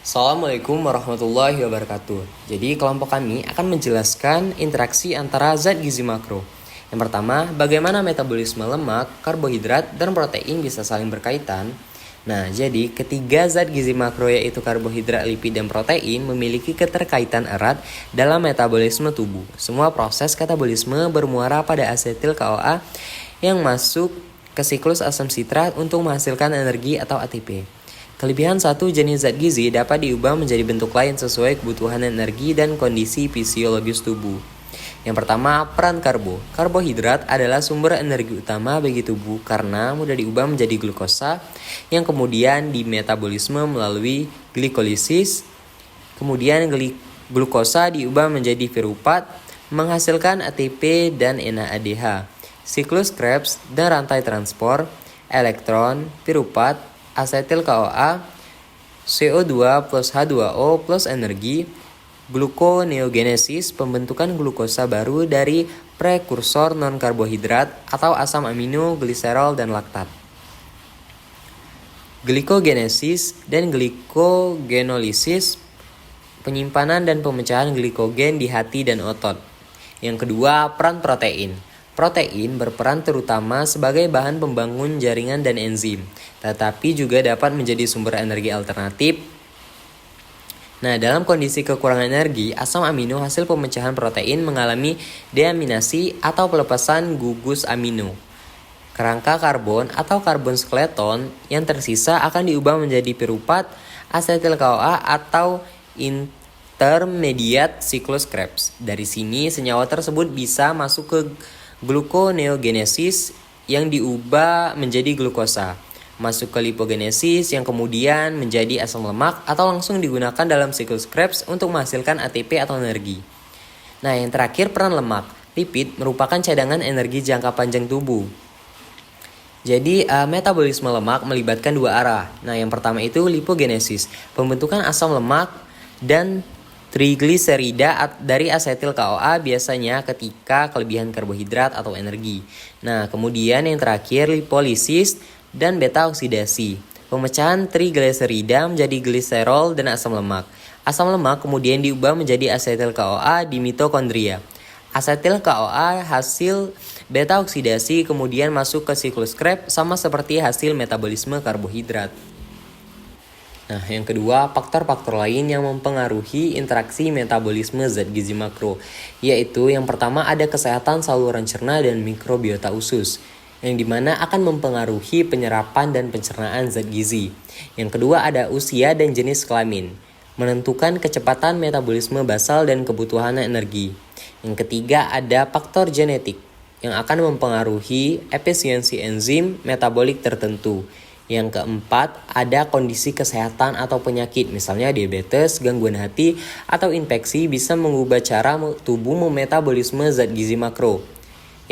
Assalamualaikum warahmatullahi wabarakatuh. Jadi kelompok kami akan menjelaskan interaksi antara zat gizi makro. Yang pertama, bagaimana metabolisme lemak, karbohidrat, dan protein bisa saling berkaitan. Nah, jadi ketiga zat gizi makro yaitu karbohidrat, lipid, dan protein memiliki keterkaitan erat dalam metabolisme tubuh. Semua proses katabolisme bermuara pada asetil CoA yang masuk ke siklus asam sitrat untuk menghasilkan energi atau ATP. Kelebihan satu jenis zat gizi dapat diubah menjadi bentuk lain sesuai kebutuhan energi dan kondisi fisiologis tubuh. Yang pertama, peran karbo. Karbohidrat adalah sumber energi utama bagi tubuh karena mudah diubah menjadi glukosa yang kemudian dimetabolisme melalui glikolisis. Kemudian glukosa diubah menjadi piruvat menghasilkan ATP dan NADH. Siklus Krebs dan rantai transport, elektron, piruvat, asetil CoA, CO2 plus H2O plus energi, gluconeogenesis, pembentukan glukosa baru dari prekursor non-karbohidrat atau asam amino, gliserol, dan laktat. Glikogenesis dan glikogenolysis, penyimpanan dan pemecahan glikogen di hati dan otot. Yang kedua, peran protein. Protein berperan terutama sebagai bahan pembangun jaringan dan enzim, tetapi juga dapat menjadi sumber energi alternatif. Nah, dalam kondisi kekurangan energi, asam amino hasil pemecahan protein mengalami deaminasi atau pelepasan gugus amino. Kerangka karbon atau karbon skeleton yang tersisa akan diubah menjadi piruvat, asetil CoA atau intermediate siklus Krebs. Dari sini, senyawa tersebut bisa masuk ke gluconeogenesis yang diubah menjadi glukosa, masuk ke lipogenesis yang kemudian menjadi asam lemak atau langsung digunakan dalam siklus Krebs untuk menghasilkan ATP atau energi. Nah, yang terakhir peran lemak. Lipid merupakan cadangan energi jangka panjang tubuh. Jadi metabolisme lemak melibatkan dua arah. Nah, yang pertama itu lipogenesis, pembentukan asam lemak dan trigliserida dari asetil CoA biasanya ketika kelebihan karbohidrat atau energi. Nah, kemudian yang terakhir lipolisis dan beta oksidasi, pemecahan trigliserida menjadi gliserol dan asam lemak. Asam lemak kemudian diubah menjadi asetil CoA di mitokondria. Asetil CoA hasil beta oksidasi kemudian masuk ke siklus Krebs sama seperti hasil metabolisme karbohidrat. Nah, yang kedua, faktor-faktor lain yang mempengaruhi interaksi metabolisme zat gizi makro, yaitu yang pertama ada kesehatan saluran cerna dan mikrobiota usus, yang dimana akan mempengaruhi penyerapan dan pencernaan zat gizi. Yang kedua ada usia dan jenis kelamin, menentukan kecepatan metabolisme basal dan kebutuhan energi. Yang ketiga ada faktor genetik, yang akan mempengaruhi efisiensi enzim metabolik tertentu. Yang keempat, ada kondisi kesehatan atau penyakit, misalnya diabetes, gangguan hati, atau infeksi bisa mengubah cara tubuh memetabolisme zat gizi makro.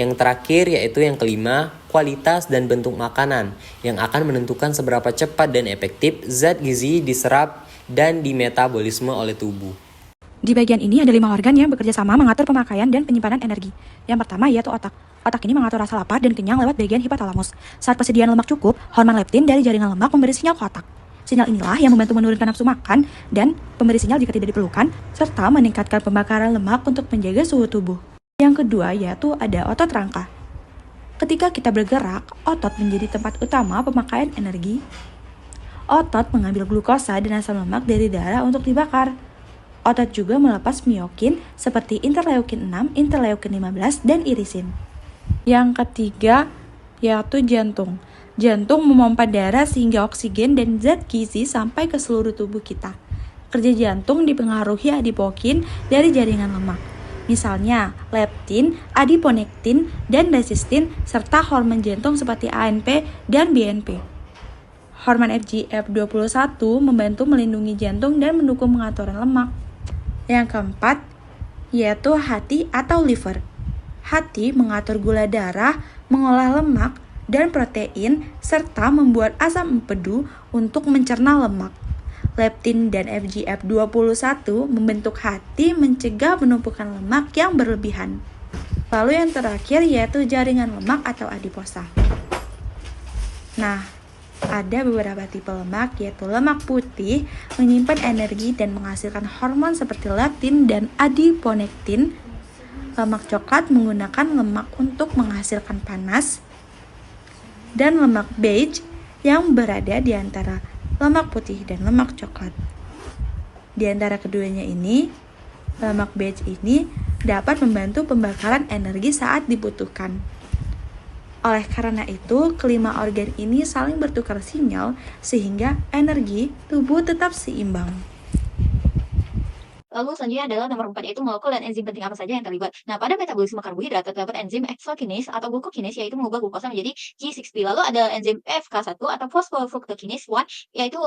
Yang terakhir yaitu yang kelima, kualitas dan bentuk makanan, yang akan menentukan seberapa cepat dan efektif zat gizi diserap dan dimetabolisme oleh tubuh. Di bagian ini ada 5 organ yang bekerja sama mengatur pemakaian dan penyimpanan energi. Yang pertama yaitu otak. Otak ini mengatur rasa lapar dan kenyang lewat bagian hipotalamus. Saat persediaan lemak cukup, hormon leptin dari jaringan lemak memberi sinyal ke otak. Sinyal inilah yang membantu menurunkan nafsu makan dan pemberi sinyal jika tidak diperlukan, serta meningkatkan pembakaran lemak untuk menjaga suhu tubuh. Yang kedua yaitu ada otot rangka. Ketika kita bergerak, otot menjadi tempat utama pemakaian energi. Otot mengambil glukosa dan asam lemak dari darah untuk dibakar. Otot juga melepas miokin seperti interleukin 6, interleukin 15, dan irisin. Yang ketiga yaitu jantung. Jantung memompa darah sehingga oksigen dan zat gizi sampai ke seluruh tubuh kita. Kerja jantung dipengaruhi adipokin dari jaringan lemak. Misalnya leptin, adiponektin, dan resistin, serta hormon jantung seperti ANP dan BNP. Hormon FGF21 membantu melindungi jantung dan mendukung pengaturan lemak. Yang keempat, yaitu hati atau liver. Hati mengatur gula darah, mengolah lemak dan protein, serta membuat asam empedu untuk mencerna lemak. Leptin dan FGF21 membentuk hati mencegah penumpukan lemak yang berlebihan. Lalu yang terakhir yaitu jaringan lemak atau adiposa. Nah, Ada beberapa tipe lemak, yaitu lemak putih, menyimpan energi dan menghasilkan hormon seperti leptin dan adiponektin. Lemak coklat menggunakan lemak untuk menghasilkan panas. Dan lemak beige yang berada di antara lemak putih dan lemak coklat. Di antara keduanya ini, lemak beige ini dapat membantu pembakaran energi saat dibutuhkan. Oleh karena itu, kelima organ ini saling bertukar sinyal sehingga energi tubuh tetap seimbang. Lalu selanjutnya adalah nomor 4, yaitu molekul dan enzim penting apa saja yang terlibat. Nah, pada metabolisme karbohidrat terdapat enzim exokinase atau glucokinase, yaitu mengubah glukosa menjadi G6P. Lalu ada enzim FK1 atau phosphofructokinase 1, yaitu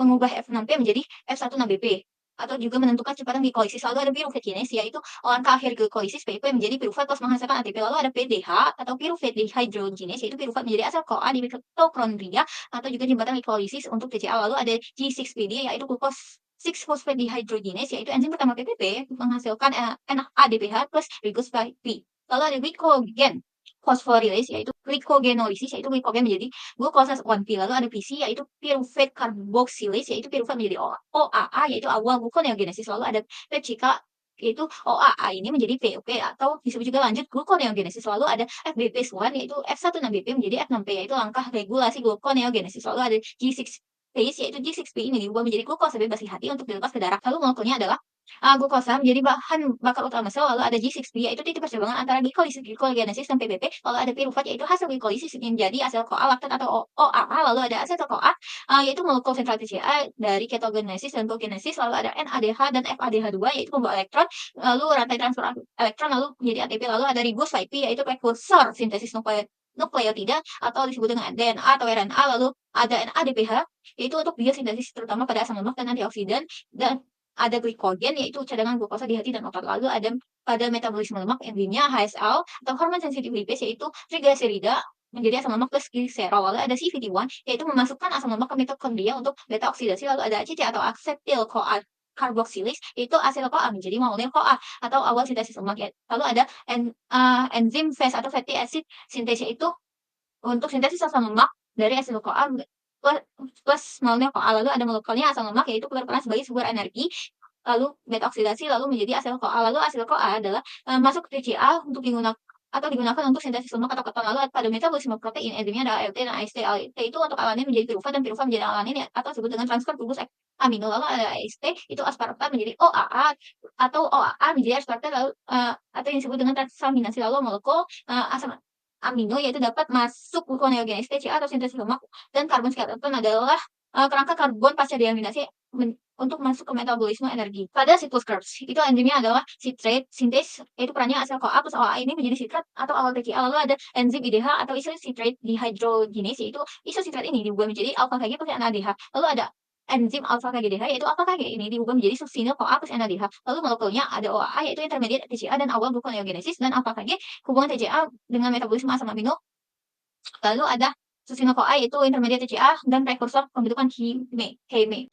mengubah F6P menjadi F16BP atau juga menentukan kecepatan glikolisis. Lalu ada pyruvate kinase, yaitu langkah akhir glikolisis PIP menjadi piruvat plus menghasilkan ATP. Lalu ada PDH atau pyruvate dehydrogenase, yaitu piruvat menjadi asal CoA di mitokondria atau juga jembatan glikolisis untuk TCA. Lalu ada G6PD, yaitu glukos 6-phosphate dehydrogenase, yaitu enzim pertama PPP menghasilkan NADPH plus Rigus P. Lalu ada glycogen phosphorylase, yaitu glycogenolisis, yaitu glikogen menjadi glukosa 1P. Lalu ada PC, yaitu pyruvate carboxylase, yaitu piruvat menjadi OAA, yaitu awal gluconeogenesis. Lalu ada pepsika, yaitu OAA ini menjadi POP atau disebut juga lanjut gluconeogenesis. Lalu ada FBP1, yaitu F16BP menjadi F6P, yaitu langkah regulasi gluconeogenesis. Lalu ada G6 base, yaitu G6P ini diubah menjadi glukosa bebas di hati untuk dilepas ke darah. Lalu molekulnya adalah glukosa menjadi bahan bakar utama sel. Lalu ada G6P, yaitu titik percobaan antara glikolisis, glycogenesis, dan PBP. Lalu ada piruvat, yaitu hasil glikolisis yang menjadi asetil CoA laktat atau OAA. Lalu ada asetil CoA, yaitu molekul sentral TCA dari ketogenesis dan glucogenesis. Lalu ada NADH dan FADH2, yaitu pembawa elektron. Lalu rantai transfer elektron lalu menjadi ATP. Lalu ada ribos 5P, yaitu prekursor sintesis nukleotida atau disebut dengan DNA atau RNA. Lalu ada NADPH, yaitu untuk biosintesis terutama pada asam lemak dan antioksidan, dan ada glikogen, yaitu cadangan glukosa di hati dan otot. Lalu ada pada metabolisme lemak enzimnya HSL atau hormon sensitif lipase, yaitu trigliserida menjadi asam lemak plus gliserol. Lalu ada CVT1, yaitu memasukkan asam lemak ke mitokondria untuk beta oksidasi. Lalu ada ACC atau acetyl CoA carboxylase, yaitu asetil CoA menjadi monomer CoA atau awal sintesis lemak. Lalu ada enzim FAS atau fatty acid synthase, yaitu untuk sintesis asam lemak dari asetil CoA plus monomer CoA. Lalu ada molekulnya asam lemak, yaitu berperan sebagai sumber energi. Lalu beta oksidasi lalu menjadi asetil CoA. Lalu asetil CoA adalah masuk ke TCA untuk digunakan untuk sintesis lemak atau keton. Lalu pada metabolisme protein enzimnya ada ALT dan AST. ALT itu untuk alanin menjadi piruvat dan piruvat menjadi alanin, atau disebut dengan transfer gugus amino. Lalu ada AST itu aspartat menjadi OAA atau OAA menjadi aspartat, lalu atau yang disebut dengan transaminasi. Lalu molekul asam amino yaitu dapat masuk gluconeogenesis TCA atau sintesis lemak, dan karbon skeleton adalah kerangka karbon pasca deaminasi untuk masuk ke metabolisme energi. Pada siklus Krebs, itu enzimnya adalah citrate sintase, yaitu perannya asetil CoA plus OAA ini menjadi citrat atau awal TCA. Lalu ada enzim IDH atau isocitrate dehydrogenase, yaitu isocitrate ini diubah menjadi alpha KG plus NADH. Lalu ada enzim alpha KGDH, yaitu alpha KG ini diubah menjadi suksinil CoA plus NADH. Lalu molekulnya ada OAA, yaitu intermediate TCA dan awal gluconeogenesis, dan alpha KG hubungan TCA dengan metabolisme asam amino. Lalu ada suksinil CoA, yaitu intermediate TCA dan prekursor pembentukan heme.